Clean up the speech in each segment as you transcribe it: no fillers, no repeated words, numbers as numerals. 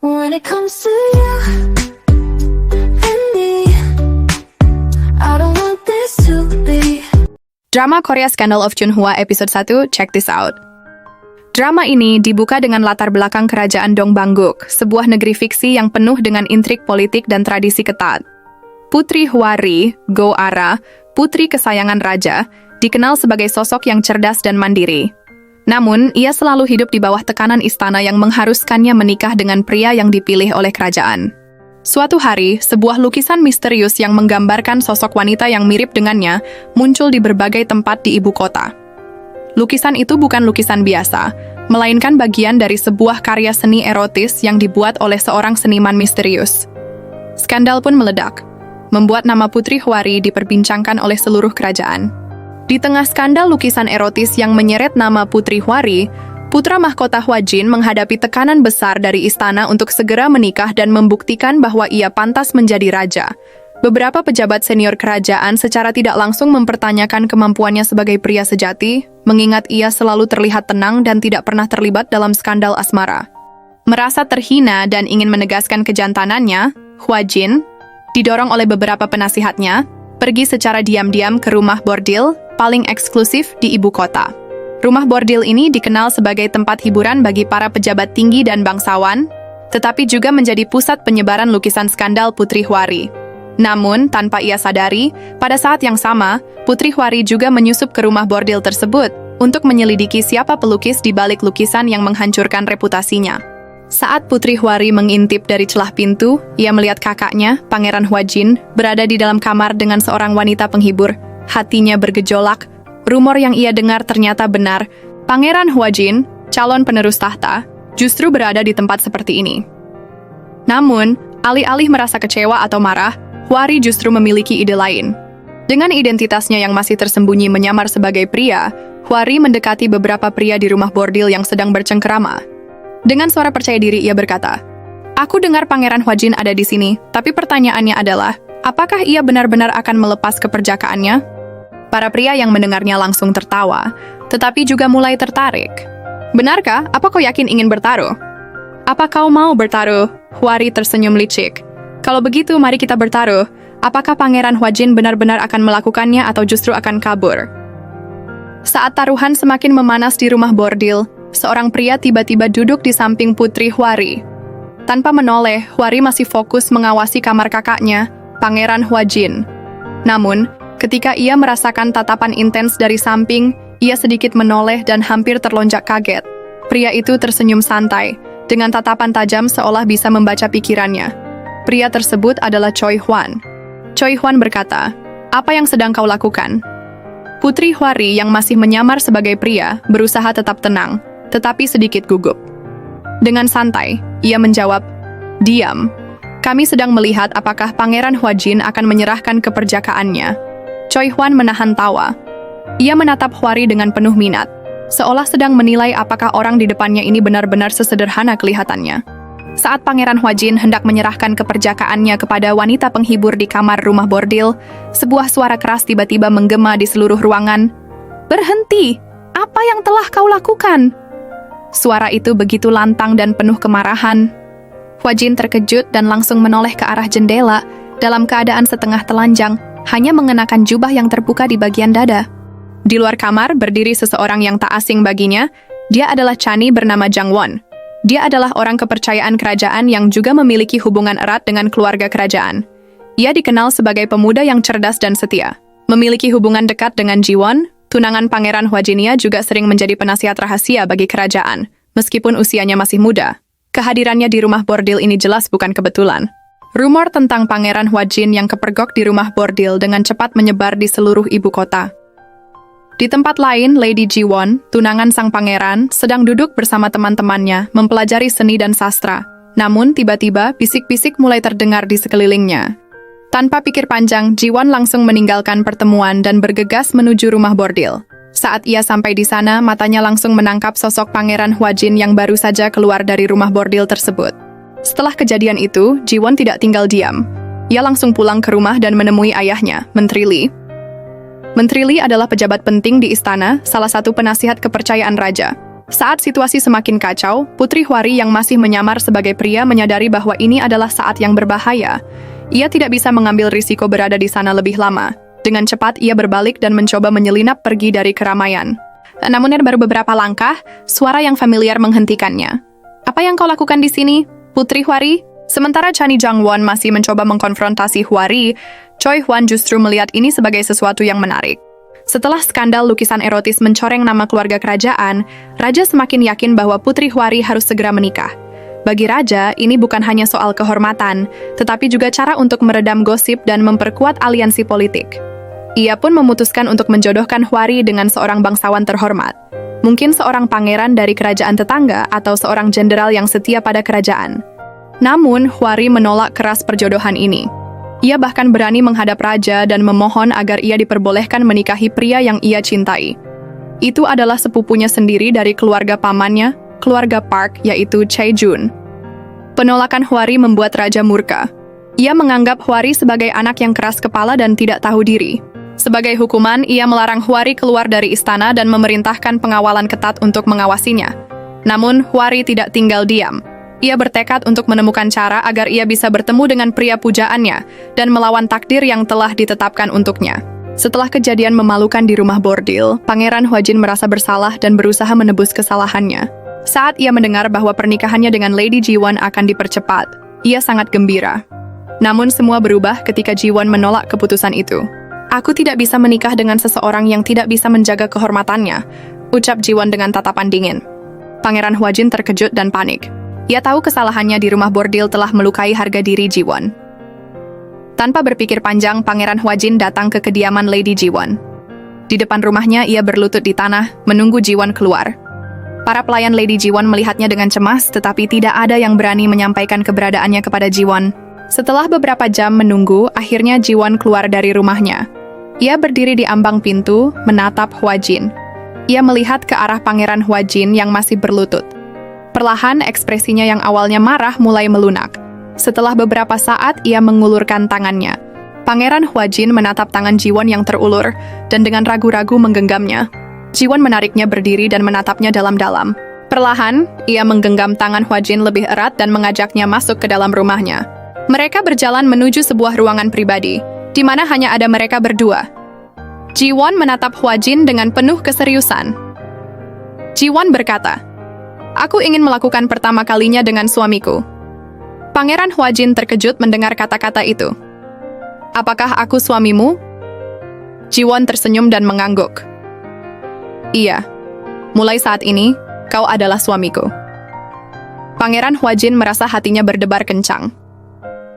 When it comes to you and me, I don't want this to be. Drama Korea Scandal of Chunhwa episode 1, check this out. Drama ini dibuka dengan latar belakang kerajaan Dongbangguk, sebuah negeri fiksi yang penuh dengan intrik politik dan tradisi ketat. Putri Hwari, Go Ara, putri kesayangan raja, dikenal sebagai sosok yang cerdas dan mandiri. Namun, ia selalu hidup di bawah tekanan istana yang mengharuskannya menikah dengan pria yang dipilih oleh kerajaan. Suatu hari, sebuah lukisan misterius yang menggambarkan sosok wanita yang mirip dengannya muncul di berbagai tempat di ibu kota. Lukisan itu bukan lukisan biasa, melainkan bagian dari sebuah karya seni erotis yang dibuat oleh seorang seniman misterius. Skandal pun meledak, membuat nama Putri Hwari diperbincangkan oleh seluruh kerajaan. Di tengah skandal lukisan erotis yang menyeret nama Putri Hwari, putra mahkota Hwajin menghadapi tekanan besar dari istana untuk segera menikah dan membuktikan bahwa ia pantas menjadi raja. Beberapa pejabat senior kerajaan secara tidak langsung mempertanyakan kemampuannya sebagai pria sejati, mengingat ia selalu terlihat tenang dan tidak pernah terlibat dalam skandal asmara. Merasa terhina dan ingin menegaskan kejantanannya, Hwajin, didorong oleh beberapa penasihatnya, pergi secara diam-diam ke rumah bordil paling eksklusif di ibu kota. Rumah bordil ini dikenal sebagai tempat hiburan bagi para pejabat tinggi dan bangsawan, tetapi juga menjadi pusat penyebaran lukisan skandal Putri Hwari. Namun, tanpa ia sadari, pada saat yang sama, Putri Hwari juga menyusup ke rumah bordil tersebut untuk menyelidiki siapa pelukis di balik lukisan yang menghancurkan reputasinya. Saat Putri Hwari mengintip dari celah pintu, ia melihat kakaknya, Pangeran Hwajin, berada di dalam kamar dengan seorang wanita penghibur. Hatinya bergejolak. Rumor yang ia dengar ternyata benar. Pangeran Hwajin, calon penerus tahta, justru berada di tempat seperti ini. Namun, alih-alih merasa kecewa atau marah, Hwari justru memiliki ide lain. Dengan identitasnya yang masih tersembunyi menyamar sebagai pria, Hwari mendekati beberapa pria di rumah bordil yang sedang bercengkerama. Dengan suara percaya diri ia berkata, "Aku dengar Pangeran Hwajin ada di sini, tapi pertanyaannya adalah, apakah ia benar-benar akan melepas keperjakaannya?" Para pria yang mendengarnya langsung tertawa, tetapi juga mulai tertarik. "Benarkah? Apa kau yakin ingin bertaruh?" "Apa kau mau bertaruh?" Hwari tersenyum licik. "Kalau begitu, mari kita bertaruh. Apakah Pangeran Hwajin benar-benar akan melakukannya atau justru akan kabur?" Saat taruhan semakin memanas di rumah bordil, seorang pria tiba-tiba duduk di samping Putri Hwari. Tanpa menoleh, Hwari masih fokus mengawasi kamar kakaknya, Pangeran Hwajin. Namun, ketika ia merasakan tatapan intens dari samping, ia sedikit menoleh dan hampir terlonjak kaget. Pria itu tersenyum santai, dengan tatapan tajam seolah bisa membaca pikirannya. Pria tersebut adalah Choi Hwan. Choi Hwan berkata, "Apa yang sedang kau lakukan?" Putri Hwari yang masih menyamar sebagai pria berusaha tetap tenang, tetapi sedikit gugup. Dengan santai, ia menjawab, "Diam. Kami sedang melihat apakah Pangeran Hwajin akan menyerahkan keperjakaannya." Choi Hwan menahan tawa. Ia menatap Hwari dengan penuh minat, seolah sedang menilai apakah orang di depannya ini benar-benar sesederhana kelihatannya. Saat Pangeran Hwajin hendak menyerahkan keperjakaannya kepada wanita penghibur di kamar rumah bordil, sebuah suara keras tiba-tiba menggema di seluruh ruangan. "Berhenti! Apa yang telah kau lakukan?" Suara itu begitu lantang dan penuh kemarahan. Hwajin terkejut dan langsung menoleh ke arah jendela dalam keadaan setengah telanjang, hanya mengenakan jubah yang terbuka di bagian dada. Di luar kamar berdiri seseorang yang tak asing baginya. Dia adalah Chani bernama Jang Won. Dia adalah orang kepercayaan kerajaan yang juga memiliki hubungan erat dengan keluarga kerajaan. Ia dikenal sebagai pemuda yang cerdas dan setia. Memiliki hubungan dekat dengan Ji Won, tunangan Pangeran Hwajinia juga sering menjadi penasihat rahasia bagi kerajaan, meskipun usianya masih muda. Kehadirannya di rumah bordil ini jelas bukan kebetulan. Rumor tentang Pangeran Hwajin yang kepergok di rumah bordil dengan cepat menyebar di seluruh ibu kota. Di tempat lain, Lady Ji Won, tunangan sang pangeran, sedang duduk bersama teman-temannya mempelajari seni dan sastra. Namun, tiba-tiba, bisik-bisik mulai terdengar di sekelilingnya. Tanpa pikir panjang, Ji Won langsung meninggalkan pertemuan dan bergegas menuju rumah bordil. Saat ia sampai di sana, matanya langsung menangkap sosok Pangeran Hwajin yang baru saja keluar dari rumah bordil tersebut. Setelah kejadian itu, Ji Won tidak tinggal diam. Ia langsung pulang ke rumah dan menemui ayahnya, Menteri Lee. Menteri Lee adalah pejabat penting di istana, salah satu penasihat kepercayaan raja. Saat situasi semakin kacau, Putri Hwari yang masih menyamar sebagai pria menyadari bahwa ini adalah saat yang berbahaya. Ia tidak bisa mengambil risiko berada di sana lebih lama. Dengan cepat, ia berbalik dan mencoba menyelinap pergi dari keramaian. Namun baru beberapa langkah, suara yang familiar menghentikannya. Apa yang kau lakukan di sini, Putri Hwari? Sementara Chani Jang-won masih mencoba mengkonfrontasi Hwari, Choi Hwan justru melihat ini sebagai sesuatu yang menarik. Setelah skandal lukisan erotis mencoreng nama keluarga kerajaan, Raja semakin yakin bahwa Putri Hwari harus segera menikah. Bagi Raja, ini bukan hanya soal kehormatan, tetapi juga cara untuk meredam gosip dan memperkuat aliansi politik. Ia pun memutuskan untuk menjodohkan Hwari dengan seorang bangsawan terhormat. Mungkin seorang pangeran dari kerajaan tetangga atau seorang jenderal yang setia pada kerajaan. Namun, Hwari menolak keras perjodohan ini. Ia bahkan berani menghadap raja dan memohon agar ia diperbolehkan menikahi pria yang ia cintai. Itu adalah sepupunya sendiri dari keluarga pamannya, keluarga Park, yaitu Chae-jun. Penolakan Hwari membuat raja murka. Ia menganggap Hwari sebagai anak yang keras kepala dan tidak tahu diri. Sebagai hukuman, ia melarang Hwari keluar dari istana dan memerintahkan pengawalan ketat untuk mengawasinya. Namun, Hwari tidak tinggal diam. Ia bertekad untuk menemukan cara agar ia bisa bertemu dengan pria pujaannya dan melawan takdir yang telah ditetapkan untuknya. Setelah kejadian memalukan di rumah bordil, Pangeran Hwajin merasa bersalah dan berusaha menebus kesalahannya. Saat ia mendengar bahwa pernikahannya dengan Lady Ji-won akan dipercepat, ia sangat gembira. Namun semua berubah ketika Ji-won menolak keputusan itu. Aku tidak bisa menikah dengan seseorang yang tidak bisa menjaga kehormatannya, ucap Ji-won dengan tatapan dingin. Pangeran Hwajin terkejut dan panik. Ia tahu kesalahannya di rumah bordil telah melukai harga diri Ji-won. Tanpa berpikir panjang, Pangeran Hwajin datang ke kediaman Lady Ji-won. Di depan rumahnya, ia berlutut di tanah, menunggu Ji-won keluar. Para pelayan Lady Ji-won melihatnya dengan cemas, tetapi tidak ada yang berani menyampaikan keberadaannya kepada Ji-won. Setelah beberapa jam menunggu, akhirnya Ji-won keluar dari rumahnya. Ia berdiri di ambang pintu, menatap Hwajin. Ia melihat ke arah Pangeran Hwajin yang masih berlutut. Perlahan, ekspresinya yang awalnya marah mulai melunak. Setelah beberapa saat, ia mengulurkan tangannya. Pangeran Hwajin menatap tangan Ji-won yang terulur, dan dengan ragu-ragu menggenggamnya. Ji-won menariknya berdiri dan menatapnya dalam-dalam. Perlahan, ia menggenggam tangan Hwajin lebih erat dan mengajaknya masuk ke dalam rumahnya. Mereka berjalan menuju sebuah ruangan pribadi, di mana hanya ada mereka berdua. Ji-won menatap Hwajin dengan penuh keseriusan. Ji-won berkata, "Aku ingin melakukan pertama kalinya dengan suamiku." Pangeran Hwajin terkejut mendengar kata-kata itu. "Apakah aku suamimu?" Ji-won tersenyum dan mengangguk. "Iya. Mulai saat ini, kau adalah suamiku." Pangeran Hwajin merasa hatinya berdebar kencang.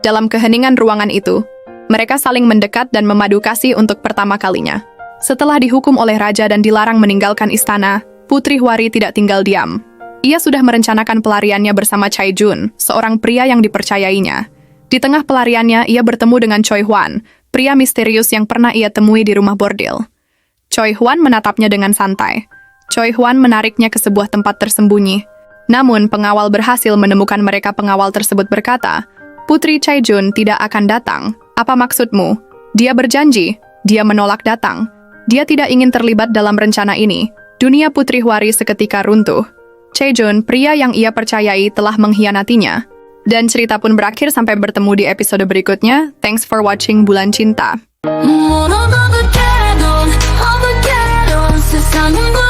Dalam keheningan ruangan itu, mereka saling mendekat dan memadu kasih untuk pertama kalinya. Setelah dihukum oleh raja dan dilarang meninggalkan istana, Putri Hwari tidak tinggal diam. Ia sudah merencanakan pelariannya bersama Chae-jun, seorang pria yang dipercayainya. Di tengah pelariannya, ia bertemu dengan Choi Hwan, pria misterius yang pernah ia temui di rumah bordil. Choi Hwan menatapnya dengan santai. Choi Hwan menariknya ke sebuah tempat tersembunyi. Namun, pengawal berhasil menemukan mereka. Pengawal tersebut berkata, "Putri Chae-jun tidak akan datang. Apa maksudmu?" Dia berjanji. Dia menolak datang. Dia tidak ingin terlibat dalam rencana ini. Dunia Putri Hwari seketika runtuh. Chae-jun, pria yang ia percayai, telah mengkhianatinya. Dan cerita pun berakhir sampai bertemu di episode berikutnya. Thanks for watching Bulan Cinta. 세상은